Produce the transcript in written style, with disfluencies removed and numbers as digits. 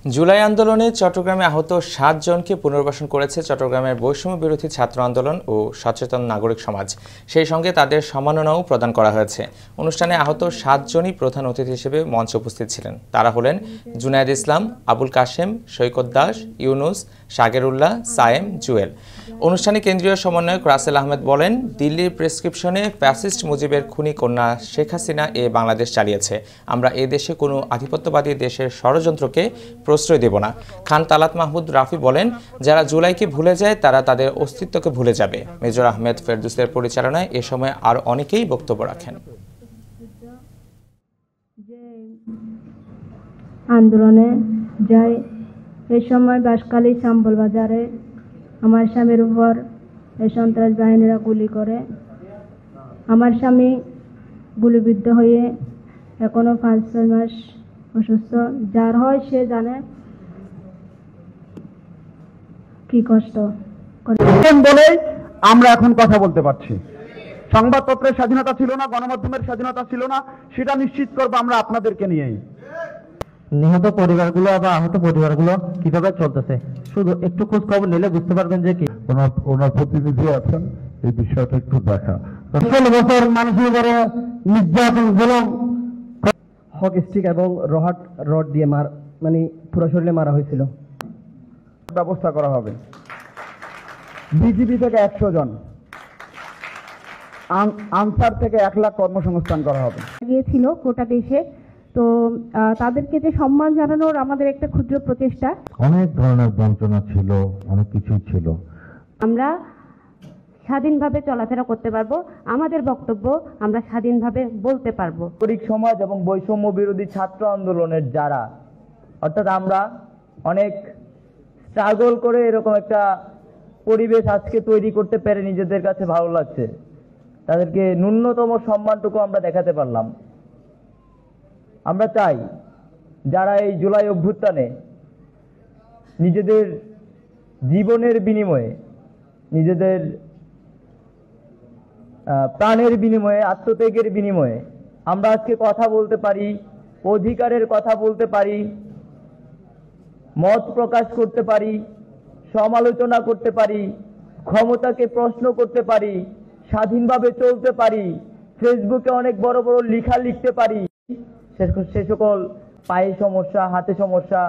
জুলাই আন্দোলনে চট্টগ্রামে আহত ৭ জনকে পুনর্বাসন করেছে চট্টগ্রামের বৈষম্য বিরোধী ছাত্র আন্দোলন ও সচেতন নাগরিক সমাজ। সেই সঙ্গে তাদের সম্মাননাও প্রদান করা হয়েছে। অনুষ্ঠানে আহত ৭ জনই প্রধান অতিথি হিসেবে মঞ্চে উপস্থিত ছিলেন। তারা হলেন জুনায়েদ ইসলাম, আবুল কাশেম, সৈকত দাস, ইউনুস, সাগেরুল্লাহ, সায়েম, জুয়েল। অনুষ্ঠানে কেন্দ্রীয় সমন্বয়ক রাসেল আহমেদ বলেন, দিল্লির প্রেসক্রিপশনে ফ্যাসিস্ট মুজিবের খুনি কন্যা শেখ হাসিনা বাংলাদেশ চালিয়েছে। আমরা এ দেশে কোনো আধিপত্যবাদী দেশের ষড়যন্ত্রকে প্রশ্রয় দেব না। খান তালাত মাহমুদ রাফি বলেন, যারা জুলাইকে ভুলে যায় তারা তাদের অস্তিত্বকে ভুলে যাবে। মেজর আহমেদ ফেরদৌসের পরিচালনায় এ সময় আর অনেকেই বক্তব্য রাখেন। আন্দোলনে যায় এই সময় বাঁশখালী শাম্বল বাজারে আমার স্বামীর উপর এই সন্ত্রাস বাহিনীরা গুলি করে। আমার স্বামী গুলিবিদ্ধ হয়ে এখনো ৫-৬ মাস অসুস্থ। যার হয় সে জানে কি কষ্ট বলে আমরা এখন কথা বলতে পারছি। সংবাদপত্রের স্বাধীনতা ছিল না, গণমাধ্যমের স্বাধীনতা ছিল না, সেটা নিশ্চিত করবো আমরা আপনাদেরকে নিয়েই। নিহত পরিবারগুলো বা আহত পরিবারগুলো কিভাবে চলতেছে শুধু একটু খোঁজ খবর নিলে বুঝতে পারবেন যে কি ওনার প্রতিনিধি আছেন, এই বিষয়টা একটু দেখা। ১৬ বছর মানুষের উপরে নির্যাতন জুলুম হক স্টিক এবং রড দিয়ে মানে পুরো শরীরে মারা হয়েছিল। ব্যবস্থা করা হবে। বিজিবি থেকে ১০০ জন, আনসার থেকে ১ লাখ কর্মসংস্থান করা হবে। গিয়েছিল গোটা দেশে, তো তাদেরকে যে সম্মান জানানোর আমাদের একটা ক্ষুদ্র প্রচেষ্টা। অনেক ধরনের বঞ্চনা ছিল, অনেক কিছুই ছিল। আমরা স্বাধীনভাবে চলাফেরা করতে পারবো, আমাদের বক্তব্য আমরা স্বাধীনভাবে বলতে পারবো। নাগরিক সমাজ এবং বৈষম্য বিরোধী ছাত্র আন্দোলনের যারা, অর্থাৎ আমরা অনেক স্ট্রাগল করে এরকম একটা পরিবেশ আজকে তৈরি করতে পেরে নিজেদের কাছে ভালো লাগছে। তাদেরকে ন্যূনতম সম্মানটুকু আমরা দেখাতে পারলাম। আমরা চাই যারা এই জুলাই অভ্যুত্থানে নিজেদের জীবনের বিনিময়ে, নিজেদের প্রাণের বিনিময়ে, আত্মত্যাগের বিনিময়ে আমরা আজকে কথা বলতে পারি, অধিকারের কথা বলতে পারি, মত প্রকাশ করতে পারি, সমালোচনা করতে পারি, ক্ষমতাকে প্রশ্ন করতে পারি, স্বাধীনভাবে চলতে পারি, ফেসবুকে অনেক বড় বড় লেখা লিখতে পারি। সে সকল পায়ে সমস্যা, হাতে সমস্যা